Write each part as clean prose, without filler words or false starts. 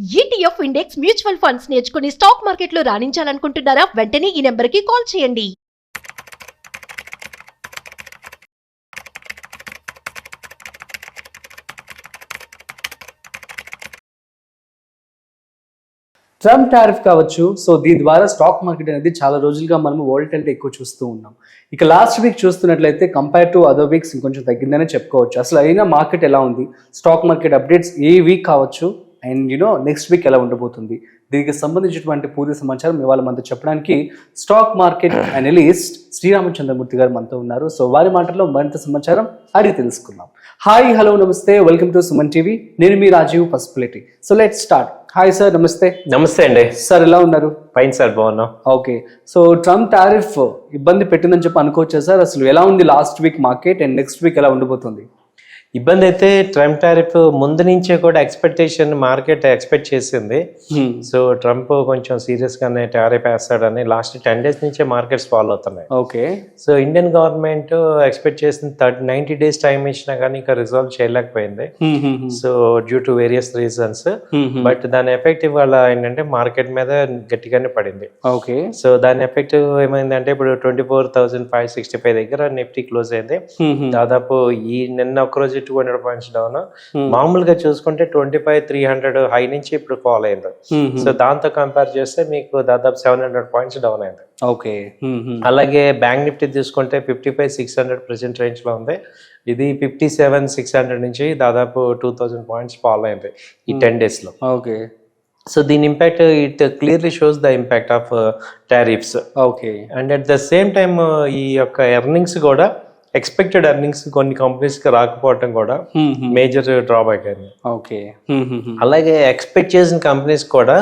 ETF index mutual funds నేర్చుకుని stock మార్కెట్లో రాణించాలనుకుంటున్నారా? వెంటనే ఈ నెంబర్కి కాల్ చేయండి. ట్రంప్ టారిఫ్ కావచ్చు. సో దీని ద్వారా స్టాక్ మార్కెట్ అనేది చాలా రోజులుగా మనము వోల్టాలిటీ ఎక్కువ చూస్తూ ఉన్నాం. ఇక లాస్ట్ వీక్ చూస్తున్నట్లయితే కంపేర్ టు అదర్ వీక్స్ ఇంకొంచెం తగ్గిందనే చెప్పుకోవచ్చు. అసలు అయినా మార్కెట్ ఎలా ఉంది, స్టాక్ మార్కెట్ అప్డేట్స్ ఏ వీక్ కావచ్చు అండ్ నెక్స్ట్ వీక్ ఎలా ఉండబోతుంది, దీనికి సంబంధించినటువంటి పూర్తి సమాచారం ఇవాళ మనతో చెప్పడానికి స్టాక్ మార్కెట్ అనలిస్ట్ శ్రీరామచంద్రమూర్తి గారు మనతో ఉన్నారు. సో వారి మాటల్లో మరింత సమాచారం అడిగి తెలుసుకుందాం. హాయ్, హలో, నమస్తే, వెల్కమ్ టు సుమన్ టీవీ. నేను మీ Rajeev Pasupuleti. So let start. Hi sir, నమస్తే. నమస్తే అండి సార్, ఎలా ఉన్నారు? ఫైన్ సార్, బాగున్నాం. ఓకే, సో ట్రంప్ టారిఫ్ ఇబ్బంది పెట్టిందని చెప్పి అనుకోవచ్చా సార్? అసలు ఎలా ఉంది last week market and next week ఎలా ఉండబోతుంది? ఇబ్బంది అయితే ట్రంప్ టారిఫ్ ముందు నుంచే కూడా ఎక్స్పెక్టేషన్ మార్కెట్ ఎక్స్పెక్ట్ చేసింది. సో ట్రంప్ కొంచెం సీరియస్ గానే టారిఫ్ వేస్తాడని లాస్ట్ 10 days నుంచే మార్కెట్స్ ఫాలో అవుతున్నాయి. Okay, so Indian government expect చేసిన 90 days టైం ఇచ్చినా కానీ ఇంకా రిజాల్వ్ చేయలేకపోయింది. So due to various reasons. But దాని ఎఫెక్ట్ ఇవాళ ఏంటంటే మార్కెట్ మీద గట్టిగానే పడింది. ఓకే, సో దాని ఎఫెక్ట్ ఏమైందంటే ఇప్పుడు 24,565 దగ్గర నిఫ్టీ క్లోజ్ అయింది. దాదాపు ఈ నిన్న ఒకరోజు 200 points డౌన్. మామూలుగా చూసుకుంటే 25,300 హై నుంచి ఇప్పుడు ఫాల్ అయింది. సో దాంతో కంపేర్ చేస్తే మీకు దాదాపు 700 points డౌన్ అయింది. ఓకే, అలాగే బ్యాంక్ నిఫ్టీ తీసుకుంటే 55,600 ప్రెసెంట్ రేంజ్ లో ఉంది. ఇది 57,600 నుంచి దాదాపు 2,000 points ఫాల్ అయింది ఈ 10 days లో. ఓకే, సో దీని impact it clearly shows the impact of tariffs. Okay, and at the same time ఈ యొక్క ఎర్నింగ్స్ కూడా ఎక్స్పెక్టెడ్ ఎర్నింగ్స్ కొన్ని కంపెనీస్ కి రాకపోవటం కూడా మేజర్ డ్రాబ్యాక్ అయింది. ఓకే, అలాగే ఎక్స్పెక్ట్ చేసిన కంపెనీస్ కూడా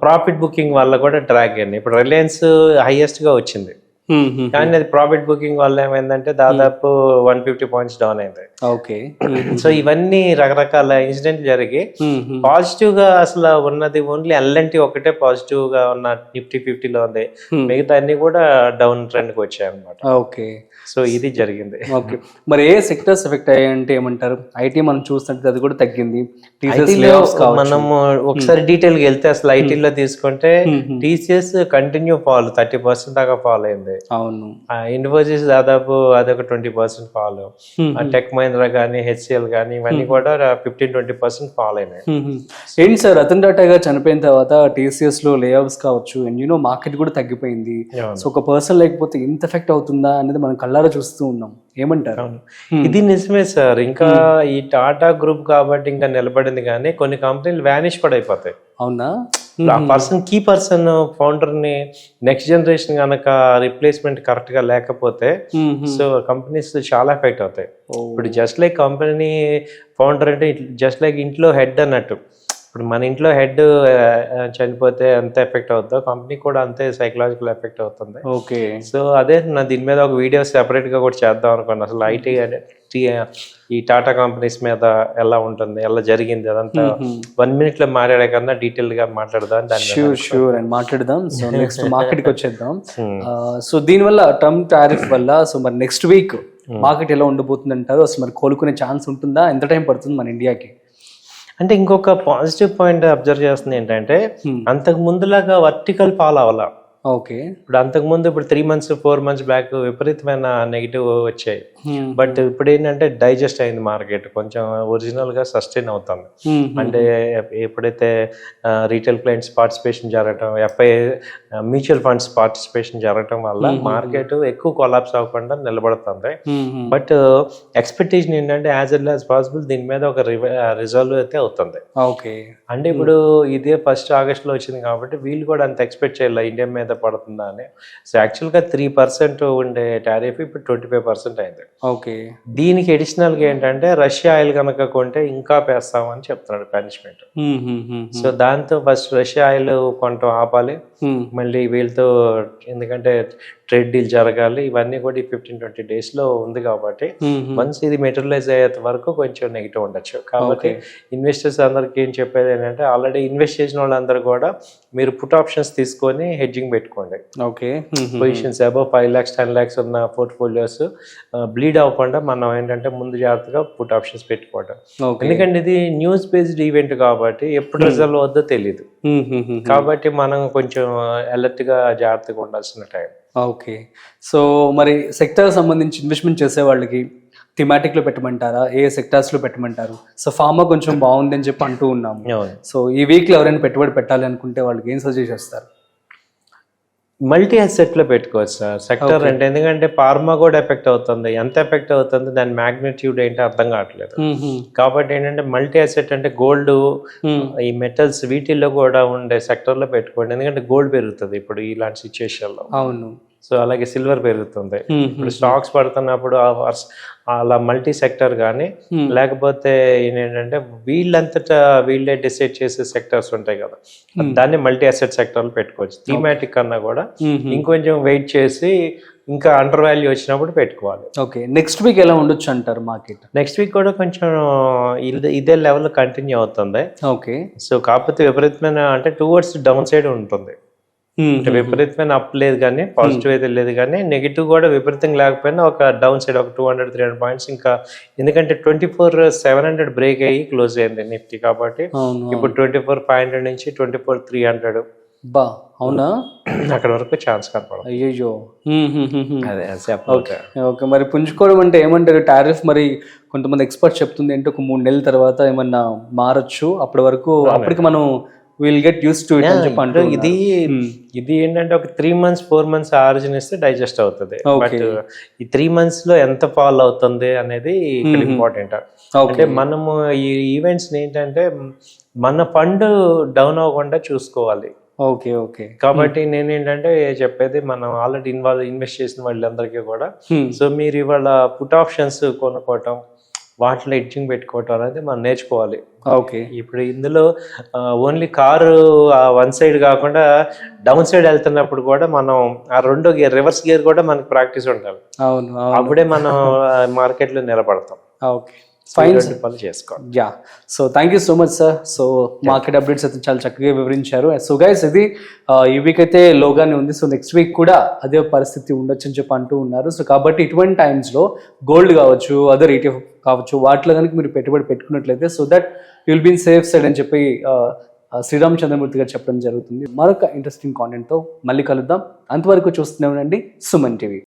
ప్రాఫిట్ బుకింగ్ వల్ల కూడా డ్రాగ్ అయింది. ఇప్పుడు రిలయన్స్ హైయెస్ట్ గా వచ్చింది, కానీ అది ప్రాఫిట్ బుకింగ్ వల్ల ఏమైందంటే దాదాపు 150 points డౌన్ అయింది. ఓకే, సో ఇవన్నీ రకరకాల ఇన్సిడెంట్ జరిగి పాజిటివ్ గా అసలు ఉన్నది ఓన్లీ ఎల్ఎన్టీ ఒకటే పాజిటివ్ గా ఉన్న నిఫ్టీ 50లో ఉంది. మిగతా అన్ని కూడా డౌన్ ట్రెండ్ కి వచ్చాయి అనమాట. ఓకే, సో ఇది జరిగింది. ఓకే, మరి ఏ సెక్టర్స్ ఎఫెక్ట్ అయ్యాయంటే ఏమంటారు? ఐటీ మనం చూస్తుంటే అది కూడా తగ్గింది. మనం ఒకసారి డీటెయిల్ గా వెళ్తే అసలు ఐటీలో తీసుకుంటే టీసీఎస్ కంటిన్యూ ఫాల్ 30% దాకా ఫాల్ అయింది. అవును, ఇన్ఫోసిస్ దాదాపు అదొక 20% ఫాల్. టెక్ మహీంద్రా కానీ హెచ్సిఎల్ కానీ ఇవన్నీ కూడా 15-20% ఫాల్ అయినాయి. ఏంటి సార్, రతన్ టాటా గారు చనిపోయిన తర్వాత టీసీఎస్ లో లే ఆఫ్స్ కావచ్చు అండ్ మార్కెట్ కూడా తగ్గిపోయింది. సో ఒక పర్సన్ లేకపోతే ఇంత ఎఫెక్ట్ అవుతుందా అనేది మనం కళ్ళారా చూస్తూ ఉన్నాం. ఏమంటారు? ఇది నిజమే సార్. ఇంకా ఈ టాటా గ్రూప్ కాబట్టి ఇంకా నిలబడింది, కానీ కొన్ని కంపెనీలు వ్యానిష్ కూడా అయిపోతాయి. అవునా? ఆ పర్సన్ కీ పర్సన్ ఫౌండర్ ని నెక్స్ట్ జనరేషన్ కనుక రిప్లేస్మెంట్ కరెక్ట్ గా లేకపోతే సో కంపెనీస్ చాలా ఎఫెక్ట్ అవుతాయి. ఇప్పుడు జస్ట్ లైక్ కంపెనీ ఫౌండర్ అంటే జస్ట్ లైక్ ఇంట్లో హెడ్ అన్నట్టు. ఇప్పుడు మన ఇంట్లో హెడ్ చనిపోతే ఎంత ఎఫెక్ట్ అవుతుందో కంపెనీ కూడా అంతే సైకలాజికల్ ఎఫెక్ట్ అవుతుంది. ఓకే, సో అదే నా దీని మీద ఒక వీడియో సెపరేట్ గా కూడా చేద్దాం అనుకోండి. అసలు ఐటీ ఈ టాటా కంపెనీస్ మీద ఎలా ఉంటుంది, ఎలా జరిగింది అదంతా 1 minute లో మాట్లాడే కన్నా డీటెయిల్ గా మాట్లాడదాం. షూర్ అండ్ మాట్లాడదాం. సో నెక్స్ట్ మార్కెట్ కి వచ్చేద్దాం. సో దీనివల్ల ట్రంప్ టారిఫ్ వల్ల సో మరి నెక్స్ట్ వీక్ మార్కెట్ ఎలా ఉండబోతుంది అంటారు? అసలు మరి కోలుకునే ఛాన్స్ ఉంటుందా? ఎంత టైం పడుతుంది మన ఇండియాకి? అంటే ఇంకొక పాజిటివ్ పాయింట్ అబ్జర్వ్ చేస్తుంది ఏంటంటే అంతకు ముందులాగా వర్టికల్ ఫాల్ అవ్వాల. ఓకే, ఇప్పుడు అంతకు ముందు ఇప్పుడు 3 months 4 months బ్యాక్ విపరీతమైన నెగిటివ్ వచ్చాయి. బట్ ఇప్పుడు ఏంటంటే డైజెస్ట్ అయింది మార్కెట్, కొంచెం ఒరిజినల్ గా సస్టైన్ అవుతుంది. అంటే ఎప్పుడైతే రీటైల్ క్లయింట్స్ పార్టిసిపేషన్ జరగటం, ఎఫ్ఐ మ్యూచువల్ ఫండ్స్ పార్టిసిపేషన్ జరగటం వల్ల మార్కెట్ ఎక్కువ కొలాప్స్ అవ్వకుండా నిలబడుతుంది. బట్ ఎక్స్పెక్టేషన్ ఏంటంటే యాజ్ ఎల్ యాజ్ పాసిబుల్ దీని మీద ఒక రిజాల్వ్ అయితే అవుతుంది. ఓకే, అంటే ఇప్పుడు ఇదే 1st August లో వచ్చింది కాబట్టి వీళ్ళు కూడా అంత ఎక్స్పెక్ట్ చేయాలి ఇండియా మీద పడుతుందా అని. సో యాక్చువల్గా 3% ఉండే టారిఫ్ ఇప్పుడు 25% అయింది. ఓకే, దీనికి అడిషనల్ గా ఏంటంటే రష్యా ఆయిల్ కనుక కొంటే ఇంకా పేస్తామని చెప్తున్నాడు పనిష్మెంట్. సో దాంతో ఫస్ట్ రష్యా ఆయిల్ కొనటం ఆపాలి, మళ్ళీ వీళ్ళతో ఎందుకంటే ట్రేడ్ డీల్ జరగాలి, ఇవన్నీ కూడా ఈ 15-20 డేస్లో ఉంది కాబట్టి వన్స్ ఇది మెటీరియలైజ్ అయ్యేంత వరకు కొంచెం నెగిటివ్ ఉండొచ్చు. కాబట్టి ఇన్వెస్టర్స్ అందరికి ఏం చెప్పేది ఏంటంటే ఆల్రెడీ ఇన్వెస్ట్ చేసిన వాళ్ళందరూ కూడా మీరు పుట్ ఆప్షన్స్ తీసుకొని హెడ్జింగ్ పెట్టుకోండి. Okay, positions above 5 lakhs 10 lakhs ఉన్న పోర్ట్ఫోలియోస్ బ్లీడ్ అవ్వకుండా మనం ఏంటంటే ముందు జాగ్రత్తగా పుట్ ఆప్షన్స్ పెట్టుకోవడం. ఎందుకంటే ఇది న్యూస్ బేస్డ్ ఈవెంట్ కాబట్టి ఎప్పుడు రిజల్ట్ వద్దో తెలియదు. కాబట్టి మనం కొంచెం అలర్ట్ గా జాగ్రత్తగా ఉండాల్సిన టైం. ఓకే, సో మరి సెక్టర్ సంబంధించి ఇన్వెస్ట్మెంట్ చేసే వాళ్ళకి థిమాటిక్ లో పెట్టమంటారా, ఏ సెక్టార్స్ లో పెట్టమంటారు? సో ఫార్మా కొంచెం బాగుంది అని చెప్పి అంటూ ఉన్నాము. సో ఈ వీక్ లో ఎవరైనా పెట్టుబడి పెట్టాలి అనుకుంటే వాళ్ళకి ఏం సజెస్ట్ చేస్తారు? మల్టీ అసెట్ లో పెట్టుకోవచ్చు సార్ సెక్టర్ అంటే. ఎందుకంటే ఫార్మా కూడా ఎఫెక్ట్ అవుతుంది, ఎంత ఎఫెక్ట్ అవుతుంది దాని మ్యాగ్నిట్యూడ్ ఏంటో అర్థం కావట్లేదు. కాబట్టి ఏంటంటే మల్టీ అసెట్ అంటే గోల్డ్, ఈ మెటల్స్ వీటిల్లో కూడా ఉండే సెక్టర్ లో పెట్టుకోండి. ఎందుకంటే గోల్డ్ పెరుగుతుంది ఇప్పుడు ఇలాంటి సిచ్యుయేషన్ లో. అవును. సో అలాగే సిల్వర్ పెరుగుతుంది. ఇప్పుడు స్టాక్స్ పడుతున్నప్పుడు అలా మల్టీ సెక్టర్ కానీ లేకపోతే ఏంటంటే వీళ్ళంతటా వీళ్ళే డిసైడ్ చేసే సెక్టర్స్ ఉంటాయి కదా, దాన్ని మల్టీ అసెట్ సెక్టర్లు పెట్టుకోవచ్చు. థీమాటిక్ కన్నా కూడా ఇంకొంచెం వెయిట్ చేసి ఇంకా అండర్ వాల్యూ వచ్చినప్పుడు పెట్టుకోవాలి. ఓకే, నెక్స్ట్ వీక్ ఎలా ఉండొచ్చు అంటారు మార్కెట్? నెక్స్ట్ వీక్ కూడా కొంచెం ఇదే లెవెల్ కంటిన్యూ అవుతుంది. ఓకే, సో కాకపోతే విపరీతమైన అంటే టువర్డ్స్ డౌన్ సైడ్ ఉంటుంది. విపరీతమైన అప్ లేదు కానీ పాజిటివ్ అయితే లేదు కానీ నెగిటివ్ కూడా విపరీతంగా లేకపోయినా ఒక డౌన్ సైడ్ ఒక 200-300 పాయింట్స్. ఇంకా ఎందుకంటే 24,700 బ్రేక్ అయ్యి క్లోజ్ అయింది నిఫ్టీ. కాబట్టి ఇప్పుడు 24,500 నుంచి 24,300. బా, అవునా? అక్కడ వరకు ఛాన్స్ కనపడదు. అయ్యో, అదే ఓకే. ఓకే, మరి పుంజుకోవడం అంటే ఏమంటారు? టారిఫ్ మరి కొంతమంది ఎక్స్పర్ట్ చెప్తుంది ఏంటో ఒక 3 నెలల తర్వాత ఏమన్నా మారచ్చు, అప్పటి వరకు అప్పటికి మనం will get use to it అని చెప్పి అంటూ. ఇది ఏంటంటే ఒక 3 months 4 months ఆరిజిన్ ఇస్తే డైజెస్ట్ అవుతుంది. బట్ ఈ 3 months లో ఎంత ఫాల్ అవుతుంది అనేది ఇక్కడ ఇంపార్టెంట్. అంటే మనము ఈ ఈవెంట్స్ ఏంటంటే మన ఫండ్ డౌన్ అవ్వకుండా చూసుకోవాలి. Okay, okay. కాబట్టి నేనేంటంటే చెప్పేది మనం ఆల్రెడీ ఇన్వెస్ట్ చేసిన వాళ్ళందరికీ కూడా సో మీరు ఇవాళ పుట్ ఆప్షన్స్ కొనుక్కోవటం, వాటిలో ఎడ్జింగ్ పెట్టుకోవటం అనేది మనం నేర్చుకోవాలి. ఓకే, ఇప్పుడు ఇందులో ఓన్లీ కారు వన్ సైడ్ కాకుండా డౌన్ సైడ్ వెళ్తున్నప్పుడు కూడా మనం ఆ రెండో గేర్ రివర్స్ గేర్ కూడా మనకి ప్రాక్టీస్ ఉండాలి. అవును, అప్పుడే మనం మార్కెట్ లో నిలబడతాం. ఓకే, ఫైన్ పనులు చేసుకోవాలి. Yeah, so thank you so much sir. So market updates అయితే చాలా చక్కగా వివరించారు. సో గైస్, ఇది ఈ వీక్ అయితే లోగానే ఉంది. సో నెక్స్ట్ వీక్ కూడా అదే పరిస్థితి ఉండొచ్చు అని చెప్పి అంటూ ఉన్నారు. సో కాబట్టి ఇటువంటి టైమ్స్లో గోల్డ్ కావచ్చు, అదర్ ETF కావచ్చు, వాటిలో కనుక మీరు పెట్టుబడి పెట్టుకున్నట్లయితే so that you'll be in safe side అని చెప్పి శ్రీరామ్ చంద్రమూర్తి గారు చెప్పడం జరుగుతుంది. మరొక ఇంట్రెస్టింగ్ కాంటెంట్తో మళ్ళీ కలుద్దాం. అంతవరకు చూస్తూనే ఉండండి సుమన్ టీవీ.